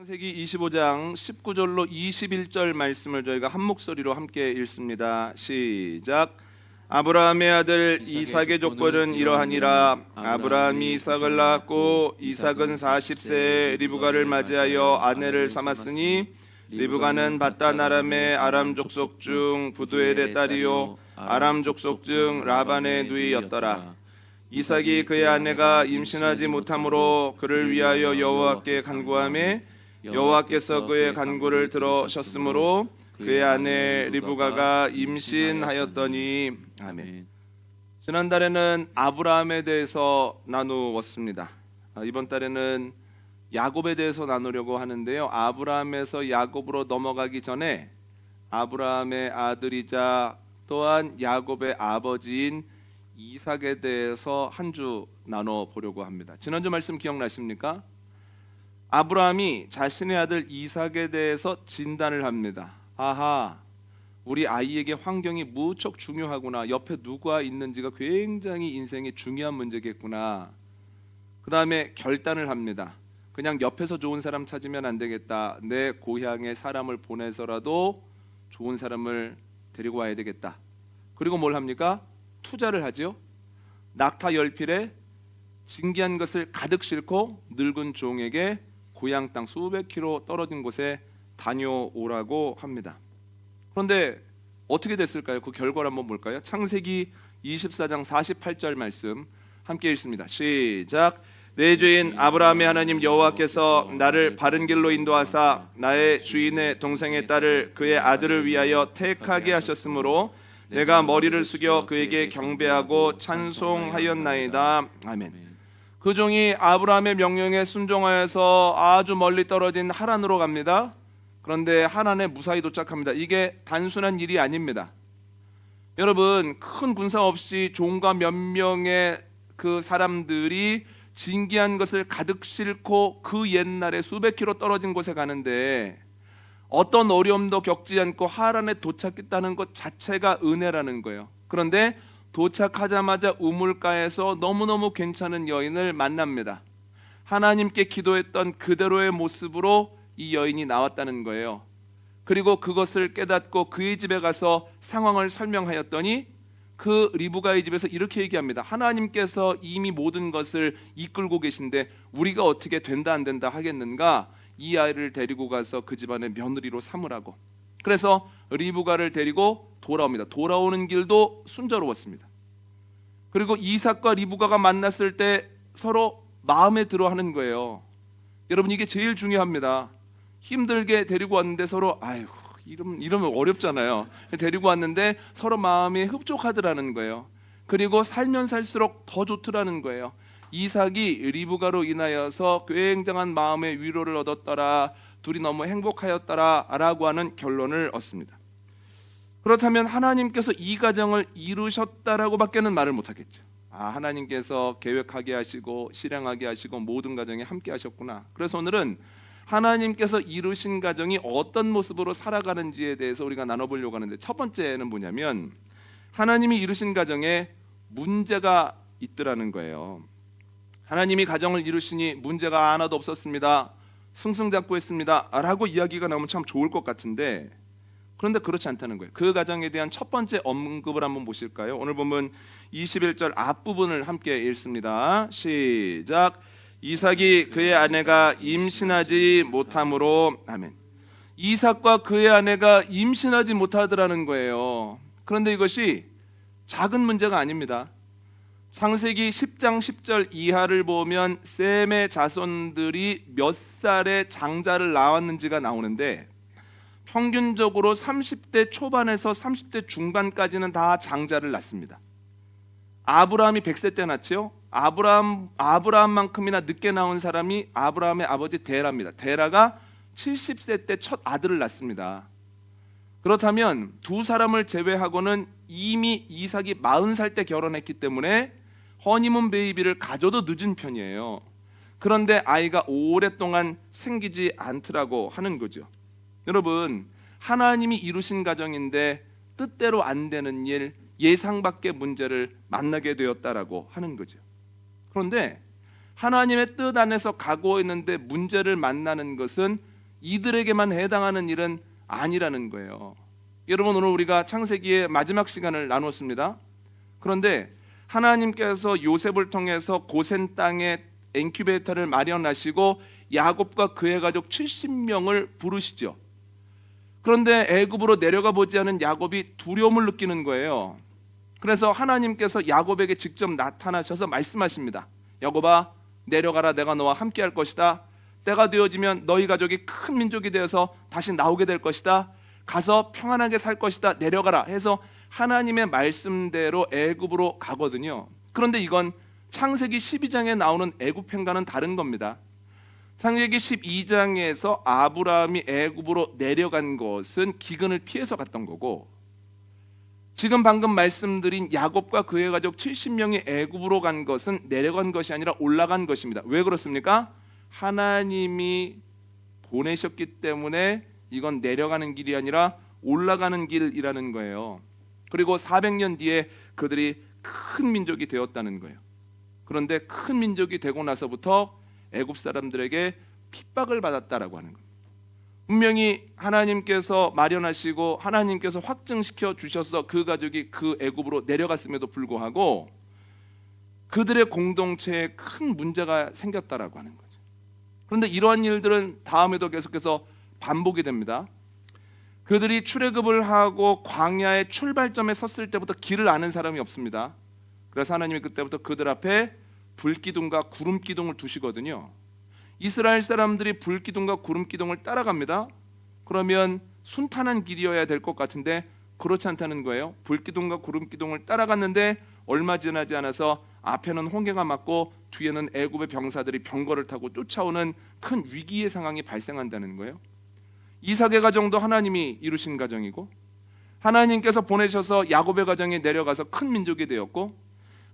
창세기 25장 19절로 21절 말씀을 저희가 한 목소리로 함께 읽습니다. 시작. 아브라함의 아들 이삭의 조건은 이러하니라. 아브라함이 이삭을 낳았고 이삭은 40세에 리브가를 맞이하여 아내를 삼았으니 리브가는 바단 아람의 아람 족속 중 부두엘의 딸이요 아람 족속 중 라반의 누이였더라. 이삭이 그의 아내가 임신하지 못하므로 그를 위하여 여호와께 간구하매 여호와께서 그의 간구를 들으셨으므로 그의 아내 리브가가 임신하였더니. 아멘. 지난달에는 아브라함에 대해서 나누었습니다. 이번 달에는 야곱에 대해서 나누려고 하는데요. 아브라함에서 야곱으로 넘어가기 전에 아브라함의 아들이자 또한 야곱의 아버지인 이삭에 대해서 한 주 나눠보려고 합니다. 지난주 말씀 기억나십니까? 아브라함이 자신의 아들 이삭에 대해서 진단을 합니다. 아하, 우리 아이에게 환경이 무척 중요하구나. 옆에 누가 있는지가 굉장히 인생에 중요한 문제겠구나. 그 다음에 결단을 합니다. 그냥 옆에서 좋은 사람 찾으면 안 되겠다. 내 고향에 사람을 보내서라도 좋은 사람을 데리고 와야 되겠다. 그리고 뭘 합니까? 투자를 하죠. 낙타 10필에 진귀한 것을 가득 싣고 늙은 종에게 고향 땅 수백 킬로 떨어진 곳에 다녀오라고 합니다. 그런데 어떻게 됐을까요? 그 결과를 한번 볼까요? 창세기 24장 48절 말씀 함께 읽습니다. 시작. 내 주인 아브라함의 하나님 여호와께서 나를 바른 길로 인도하사 나의 주인의 동생의 딸을 그의 아들을 위하여 택하게 하셨으므로 내가 머리를 숙여 그에게 경배하고 찬송하였나이다. 아멘. 그 종이 아브라함의 명령에 순종하여서 아주 멀리 떨어진 하란으로 갑니다. 그런데 하란에 무사히 도착합니다. 이게 단순한 일이 아닙니다. 여러분, 큰 군사 없이 종과 몇 명의 그 사람들이 진귀한 것을 가득 싣고 그 옛날에 수백 킬로 떨어진 곳에 가는데 어떤 어려움도 겪지 않고 하란에 도착했다는 것 자체가 은혜라는 거예요. 그런데 도착하자마자 우물가에서 너무너무 괜찮은 여인을 만납니다. 하나님께 기도했던 그대로의 모습으로 이 여인이 나왔다는 거예요. 그리고 그것을 깨닫고 그의 집에 가서 상황을 설명하였더니 그 리브가의 집에서 이렇게 얘기합니다. 하나님께서 이미 모든 것을 이끌고 계신데 우리가 어떻게 된다 안 된다 하겠는가? 이 아이를 데리고 가서 그 집안의 며느리로 삼으라고. 그래서 리브가를 데리고 돌아옵니다. 돌아오는 길도 순조로웠습니다. 그리고 이삭과 리브가가 만났을 때 서로 마음에 들어 하는 거예요. 여러분, 이게 제일 중요합니다. 힘들게 데리고 왔는데 서로 아이고 이러면 어렵잖아요. 데리고 왔는데 서로 마음이 흡족하더라는 거예요. 그리고 살면 살수록 더 좋더라는 거예요. 이삭이 리브가로 인하여서 굉장한 마음의 위로를 얻었더라. 둘이 너무 행복하였더라 라고 하는 결론을 얻습니다. 그렇다면 하나님께서 이 가정을 이루셨다라고 밖에는 말을 못하겠죠. 하나님께서 계획하게 하시고 실행하게 하시고 모든 가정에 함께 하셨구나. 그래서 오늘은 하나님께서 이루신 가정이 어떤 모습으로 살아가는지에 대해서 우리가 나눠보려고 하는데, 첫 번째는 뭐냐면 하나님이 이루신 가정에 문제가 있더라는 거예요. 하나님이 가정을 이루시니 문제가 하나도 없었습니다, 승승장구했습니다 라고 이야기가 나오면 참 좋을 것 같은데, 그런데 그렇지 않다는 거예요. 그 가정에 대한 첫 번째 언급을 한번 보실까요? 오늘 보면 21절 앞부분을 함께 읽습니다. 시작. 이삭이 그의 아내가 임신하지 못함으로. 아멘. 이삭과 그의 아내가 임신하지 못하더라는 거예요. 그런데 이것이 작은 문제가 아닙니다. 창세기 10장 10절 이하를 보면 셈의 자손들이 몇 살에 장자를 낳았는지가 나오는데 평균적으로 30대 초반에서 30대 중반까지는 다 장자를 낳습니다. 아브라함이 100세 때 낳지요. 아브라함만큼이나 늦게 나온 사람이 아브라함의 아버지 데라입니다. 데라가 70세 때 첫 아들을 낳습니다. 그렇다면 두 사람을 제외하고는 이미 이삭이 40살 때 결혼했기 때문에 허니문 베이비를 가져도 늦은 편이에요. 그런데 아이가 오랫동안 생기지 않더라고 하는 거죠. 여러분, 하나님이 이루신 가정인데 뜻대로 안 되는 일, 예상 밖의 문제를 만나게 되었다라고 하는 거죠. 그런데 하나님의 뜻 안에서 가고 있는데 문제를 만나는 것은 이들에게만 해당하는 일은 아니라는 거예요. 여러분, 오늘 우리가 창세기의 마지막 시간을 나눴습니다. 그런데 하나님께서 요셉을 통해서 고센 땅에 인큐베이터를 마련하시고 야곱과 그의 가족 70명을 부르시죠. 그런데 애굽으로 내려가 보지 않은 야곱이 두려움을 느끼는 거예요. 그래서 하나님께서 야곱에게 직접 나타나셔서 말씀하십니다. 야곱아, 내려가라. 내가 너와 함께 할 것이다. 때가 되어지면 너희 가족이 큰 민족이 되어서 다시 나오게 될 것이다. 가서 평안하게 살 것이다. 내려가라 해서 하나님의 말씀대로 애굽으로 가거든요. 그런데 이건 창세기 12장에 나오는 애굽행과는 다른 겁니다. 창세기 12장에서 아브라함이 애굽으로 내려간 것은 기근을 피해서 갔던 거고, 지금 방금 말씀드린 야곱과 그의 가족 70명이 애굽으로 간 것은 내려간 것이 아니라 올라간 것입니다. 왜 그렇습니까? 하나님이 보내셨기 때문에 이건 내려가는 길이 아니라 올라가는 길이라는 거예요. 그리고 400년 뒤에 그들이 큰 민족이 되었다는 거예요. 그런데 큰 민족이 되고 나서부터 애굽 사람들에게 핍박을 받았다라고 하는 겁니다. 분명히 하나님께서 마련하시고 하나님께서 확증시켜 주셔서 그 가족이 그 애굽으로 내려갔음에도 불구하고 그들의 공동체에 큰 문제가 생겼다라고 하는 거죠. 그런데 이러한 일들은 다음에도 계속해서 반복이 됩니다. 그들이 출애굽을 하고 광야의 출발점에 섰을 때부터 길을 아는 사람이 없습니다. 그래서 하나님이 그때부터 그들 앞에 불기둥과 구름기둥을 두시거든요. 이스라엘 사람들이 불기둥과 구름기둥을 따라갑니다. 그러면 순탄한 길이어야 될 것 같은데 그렇지 않다는 거예요. 불기둥과 구름기둥을 따라갔는데 얼마 지나지 않아서 앞에는 홍해가 맞고 뒤에는 애굽의 병사들이 병거를 타고 쫓아오는 큰 위기의 상황이 발생한다는 거예요. 이삭의 가정도 하나님이 이루신 가정이고, 하나님께서 보내셔서 야곱의 가정에 내려가서 큰 민족이 되었고,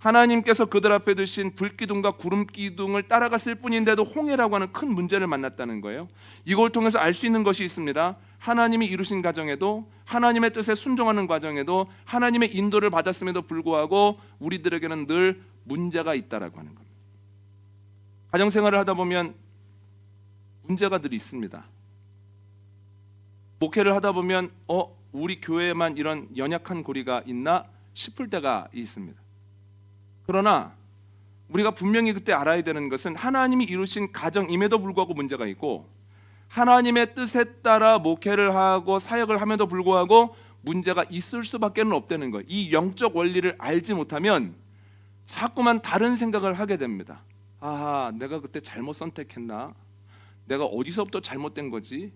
하나님께서 그들 앞에 두신 불기둥과 구름기둥을 따라갔을 뿐인데도 홍해라고 하는 큰 문제를 만났다는 거예요. 이걸 통해서 알 수 있는 것이 있습니다. 하나님이 이루신 가정에도, 하나님의 뜻에 순종하는 과정에도, 하나님의 인도를 받았음에도 불구하고 우리들에게는 늘 문제가 있다라고 하는 겁니다. 가정생활을 하다 보면 문제가 늘 있습니다. 목회를 하다 보면 우리 교회에만 이런 연약한 고리가 있나 싶을 때가 있습니다. 그러나 우리가 분명히 그때 알아야 되는 것은 하나님이 이루신 가정임에도 불구하고 문제가 있고, 하나님의 뜻에 따라 목회를 하고 사역을 함에도 불구하고 문제가 있을 수밖에 없다는 거예요. 이 영적 원리를 알지 못하면 자꾸만 다른 생각을 하게 됩니다. 아하, 내가 그때 잘못 선택했나? 내가 어디서부터 잘못된 거지?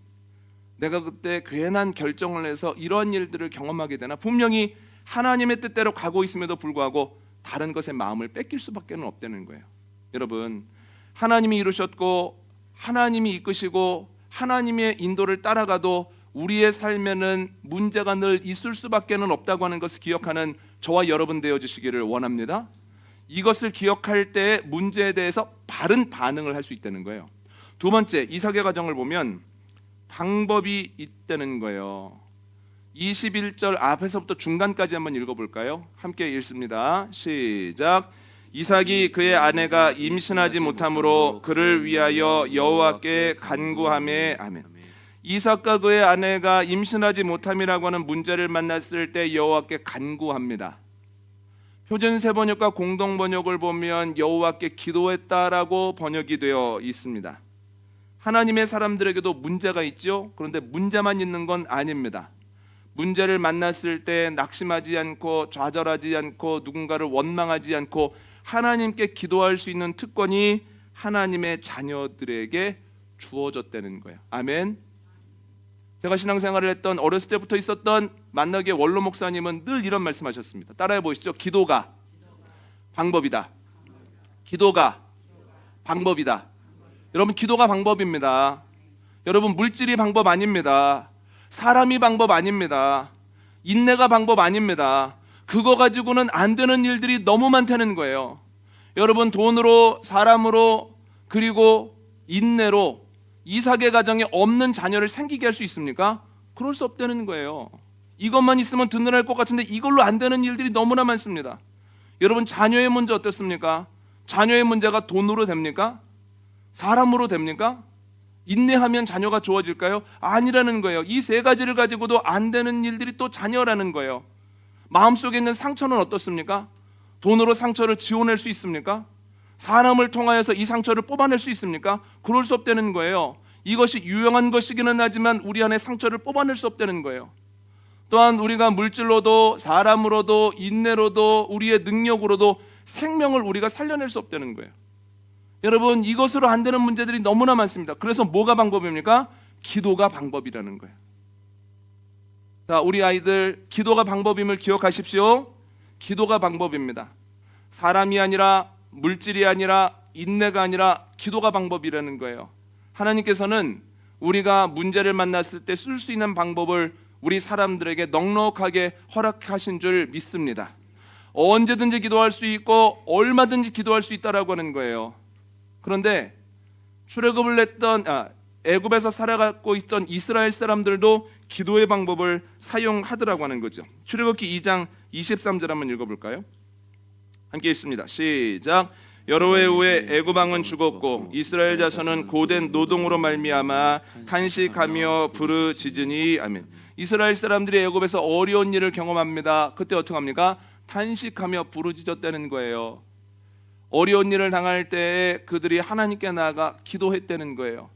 내가 그때 괜한 결정을 해서 이런 일들을 경험하게 되나? 분명히 하나님의 뜻대로 가고 있음에도 불구하고 다른 것에 마음을 뺏길 수밖에 없다는 거예요. 여러분, 하나님이 이루셨고 하나님이 이끄시고 하나님의 인도를 따라가도 우리의 삶에는 문제가 늘 있을 수밖에 없다고 하는 것을 기억하는 저와 여러분 되어주시기를 원합니다. 이것을 기억할 때 문제에 대해서 바른 반응을 할 수 있다는 거예요. 두 번째, 이삭의 가정을 보면 방법이 있다는 거예요. 21절 앞에서부터 중간까지 한번 읽어볼까요? 함께 읽습니다. 시작. 이삭이 그의 아내가 임신하지 못함으로 그를 위하여 여호와께 간구하매. 아멘. 이삭과 그의 아내가 임신하지 못함이라고 하는 문제를 만났을 때 여호와께 간구합니다. 표준 세번역과 공동 번역을 보면 여호와께 기도했다라고 번역이 되어 있습니다. 하나님의 사람들에게도 문제가 있죠. 그런데 문제만 있는 건 아닙니다. 문제를 만났을 때 낙심하지 않고 좌절하지 않고 누군가를 원망하지 않고 하나님께 기도할 수 있는 특권이 하나님의 자녀들에게 주어졌다는 거예요. 아멘. 제가 신앙생활을 했던 어렸을 때부터 있었던 만나기의 원로 목사님은 늘 이런 말씀하셨습니다. 따라해 보시죠. 기도가 방법이다. 기도가 방법이다. 여러분, 기도가 방법입니다. 여러분, 물질이 방법 아닙니다. 사람이 방법 아닙니다. 인내가 방법 아닙니다. 그거 가지고는 안 되는 일들이 너무 많다는 거예요. 여러분, 돈으로, 사람으로, 그리고 인내로 이삭의 가정에 없는 자녀를 생기게 할 수 있습니까? 그럴 수 없다는 거예요. 이것만 있으면 든든할 것 같은데 이걸로 안 되는 일들이 너무나 많습니다. 여러분, 자녀의 문제 어떻습니까? 자녀의 문제가 돈으로 됩니까? 사람으로 됩니까? 인내하면 자녀가 좋아질까요? 아니라는 거예요. 이 세 가지를 가지고도 안 되는 일들이 또 자녀라는 거예요. 마음속에 있는 상처는 어떻습니까? 돈으로 상처를 지워낼 수 있습니까? 사람을 통하여서 이 상처를 뽑아낼 수 있습니까? 그럴 수 없다는 거예요. 이것이 유용한 것이기는 하지만 우리 안에 상처를 뽑아낼 수 없다는 거예요. 또한 우리가 물질로도 사람으로도 인내로도 우리의 능력으로도 생명을 우리가 살려낼 수 없다는 거예요. 여러분, 이것으로 안 되는 문제들이 너무나 많습니다. 그래서 뭐가 방법입니까? 기도가 방법이라는 거예요. 자, 우리 아이들 기도가 방법임을 기억하십시오. 기도가 방법입니다. 사람이 아니라 물질이 아니라 인내가 아니라 기도가 방법이라는 거예요. 하나님께서는 우리가 문제를 만났을 때 쓸 수 있는 방법을 우리 사람들에게 넉넉하게 허락하신 줄 믿습니다. 언제든지 기도할 수 있고 얼마든지 기도할 수 있다라고 하는 거예요. 그런데 출애굽을 했던 애굽에서 살아가고 있던 이스라엘 사람들도 기도의 방법을 사용하더라고 하는 거죠. 출애굽기 2장 23절 한번 읽어볼까요? 함께 읽습니다. 시작. 여러 해 후에 애굽 왕은 죽었고 이스라엘 자손은 고된 노동으로 말미암아 탄식하며 부르짖으니 아멘. 이스라엘 사람들이 애굽에서 어려운 일을 경험합니다. 그때 어떻게 합니까? 탄식하며 부르짖었다는 거예요. 어려운 일을 당할 때에 그들이 하나님께 나아가 기도했다는 거예요.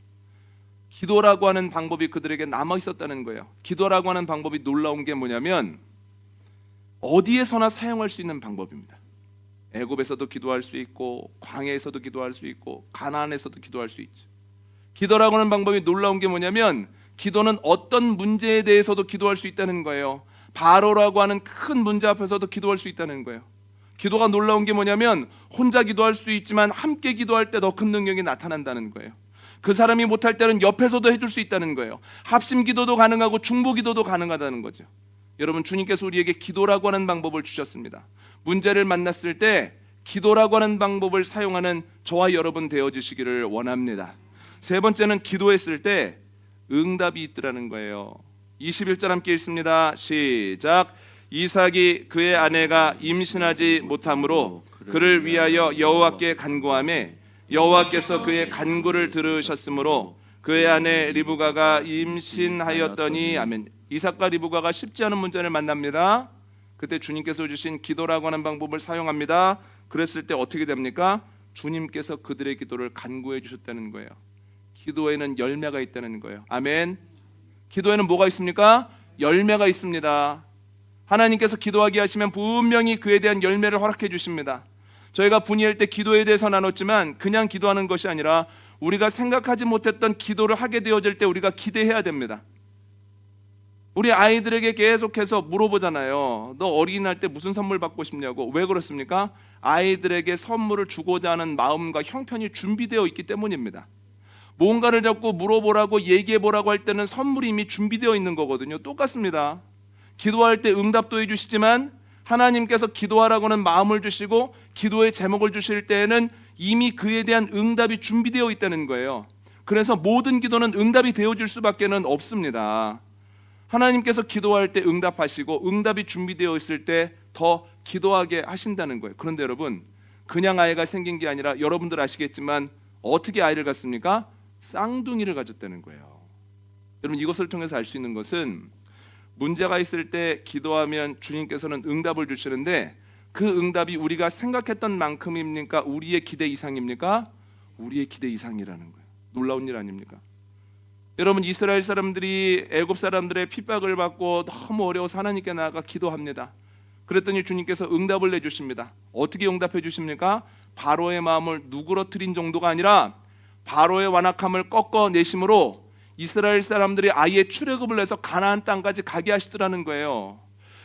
기도라고 하는 방법이 그들에게 남아 있었다는 거예요. 기도라고 하는 방법이 놀라운 게 뭐냐면 어디에서나 사용할 수 있는 방법입니다. 애굽에서도 기도할 수 있고 광야에서도 기도할 수 있고 가나안에서도 기도할 수 있죠. 기도라고 하는 방법이 놀라운 게 뭐냐면 기도는 어떤 문제에 대해서도 기도할 수 있다는 거예요. 바로라고 하는 큰 문제 앞에서도 기도할 수 있다는 거예요. 기도가 놀라운 게 뭐냐면 혼자 기도할 수 있지만 함께 기도할 때 더 큰 능력이 나타난다는 거예요. 그 사람이 못할 때는 옆에서도 해줄 수 있다는 거예요. 합심 기도도 가능하고 중보 기도도 가능하다는 거죠. 여러분, 주님께서 우리에게 기도라고 하는 방법을 주셨습니다. 문제를 만났을 때 기도라고 하는 방법을 사용하는 저와 여러분 되어주시기를 원합니다. 세 번째는 기도했을 때 응답이 있더라는 거예요. 21절 함께 읽습니다. 시작. 이삭이 그의 아내가 임신하지 못하므로 그를 위하여 여호와께 간구하매 여호와께서 그의 간구를 들으셨으므로 그의 아내 리브가가 임신하였더니 아멘. 이삭과 리브가가 쉽지 않은 문제를 만납니다. 그때 주님께서 주신 기도라고 하는 방법을 사용합니다. 그랬을 때 어떻게 됩니까? 주님께서 그들의 기도를 간구해 주셨다는 거예요. 기도에는 열매가 있다는 거예요. 아멘. 기도에는 뭐가 있습니까? 열매가 있습니다. 하나님께서 기도하게 하시면 분명히 그에 대한 열매를 허락해 주십니다. 저희가 분이할 때 기도에 대해서 나눴지만 그냥 기도하는 것이 아니라 우리가 생각하지 못했던 기도를 하게 되어질 때 우리가 기대해야 됩니다. 우리 아이들에게 계속해서 물어보잖아요. 너 어린이날 때 무슨 선물 받고 싶냐고. 왜 그렇습니까? 아이들에게 선물을 주고자 하는 마음과 형편이 준비되어 있기 때문입니다. 뭔가를 자꾸 물어보라고 얘기해보라고 할 때는 선물이 이미 준비되어 있는 거거든요. 똑같습니다. 기도할 때 응답도 해주시지만 하나님께서 기도하라고는 마음을 주시고 기도의 제목을 주실 때에는 이미 그에 대한 응답이 준비되어 있다는 거예요. 그래서 모든 기도는 응답이 되어질 수밖에 없습니다. 하나님께서 기도할 때 응답하시고 응답이 준비되어 있을 때 더 기도하게 하신다는 거예요. 그런데 여러분, 그냥 아이가 생긴 게 아니라 여러분들 아시겠지만 어떻게 아이를 갖습니까? 쌍둥이를 가졌다는 거예요. 여러분, 이것을 통해서 알 수 있는 것은 문제가 있을 때 기도하면 주님께서는 응답을 주시는데 그 응답이 우리가 생각했던 만큼입니까? 우리의 기대 이상입니까? 우리의 기대 이상이라는 거예요. 놀라운 일 아닙니까? 여러분, 이스라엘 사람들이 애굽 사람들의 핍박을 받고 너무 어려워서 하나님께 나아가 기도합니다. 그랬더니 주님께서 응답을 내주십니다. 어떻게 응답해 주십니까? 바로의 마음을 누그러뜨린 정도가 아니라 바로의 완악함을 꺾어내심으로 이스라엘 사람들이 아예 출애굽을 해서 가나안 땅까지 가게 하시더라는 거예요.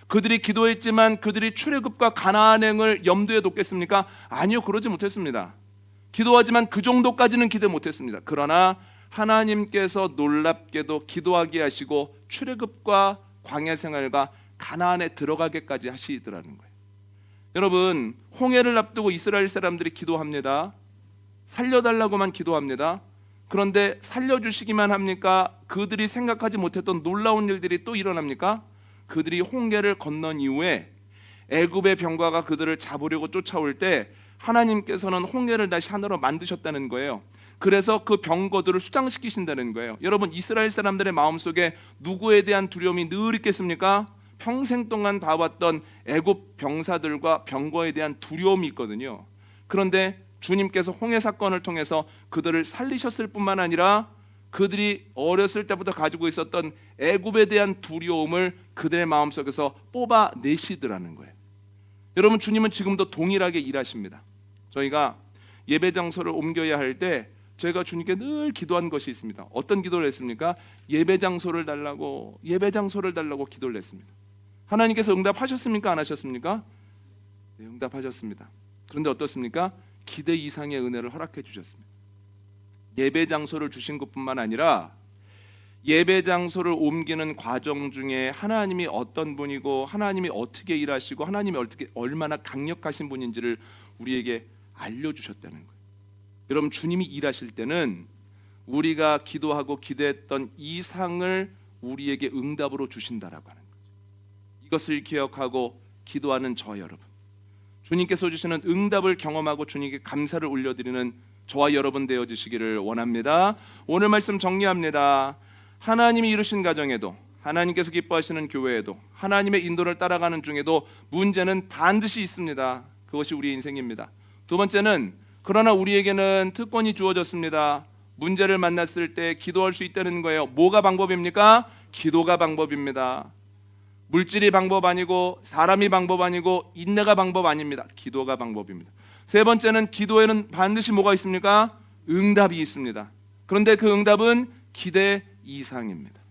그들이 기도했지만 그들이 출애굽과 가나안행을 염두에 뒀겠습니까? 아니요, 그러지 못했습니다. 기도하지만 그 정도까지는 기대 못했습니다. 그러나 하나님께서 놀랍게도 기도하게 하시고 출애굽과 광야 생활과 가나안에 들어가게까지 하시더라는 거예요. 여러분, 홍해를 앞두고 이스라엘 사람들이 기도합니다. 살려달라고만 기도합니다. 그런데 살려주시기만 합니까? 그들이 생각하지 못했던 놀라운 일들이 또 일어납니까? 그들이 홍해를 건넌 이후에 애굽의 병과가 그들을 잡으려고 쫓아올 때 하나님께서는 홍해를 다시 하나로 만드셨다는 거예요. 그래서 그 병거들을 수장시키신다는 거예요. 여러분, 이스라엘 사람들의 마음속에 누구에 대한 두려움이 늘 있겠습니까? 평생 동안 봐왔던 애굽 병사들과 병거에 대한 두려움이 있거든요. 그런데 주님께서 홍해 사건을 통해서 그들을 살리셨을 뿐만 아니라 그들이 어렸을 때부터 가지고 있었던 애굽에 대한 두려움을 그들의 마음속에서 뽑아내시더라는 거예요. 여러분, 주님은 지금도 동일하게 일하십니다. 저희가 예배 장소를 옮겨야 할 때 저희가 주님께 늘 기도한 것이 있습니다. 어떤 기도를 했습니까? 예배 장소를 달라고 기도를 했습니다. 하나님께서 응답하셨습니까? 안 하셨습니까? 네, 응답하셨습니다. 그런데 어떻습니까? 기대 이상의 은혜를 허락해 주셨습니다. 예배 장소를 주신 것뿐만 아니라 예배 장소를 옮기는 과정 중에 하나님이 어떤 분이고 하나님이 어떻게 일하시고 하나님이 얼마나 강력하신 분인지를 우리에게 알려주셨다는 거예요. 여러분, 주님이 일하실 때는 우리가 기도하고 기대했던 이상을 우리에게 응답으로 주신다라고 하는 거죠. 이것을 기억하고 기도하는 저 여러분, 주님께서 주시는 응답을 경험하고 주님께 감사를 올려드리는 저와 여러분 되어주시기를 원합니다. 오늘 말씀 정리합니다. 하나님이 이루신 가정에도, 하나님께서 기뻐하시는 교회에도, 하나님의 인도를 따라가는 중에도 문제는 반드시 있습니다. 그것이 우리의 인생입니다. 두 번째는, 그러나 우리에게는 특권이 주어졌습니다. 문제를 만났을 때 기도할 수 있다는 거예요. 뭐가 방법입니까? 기도가 방법입니다. 물질이 방법 아니고 사람이 방법 아니고 인내가 방법 아닙니다. 기도가 방법입니다. 세 번째는, 기도에는 반드시 뭐가 있습니까? 응답이 있습니다. 그런데 그 응답은 기대 이상입니다.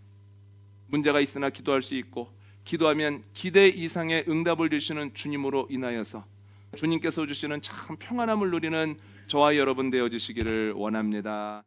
문제가 있으나 기도할 수 있고, 기도하면 기대 이상의 응답을 주시는 주님으로 인하여서 주님께서 주시는 참 평안함을 누리는 저와 여러분 되어주시기를 원합니다.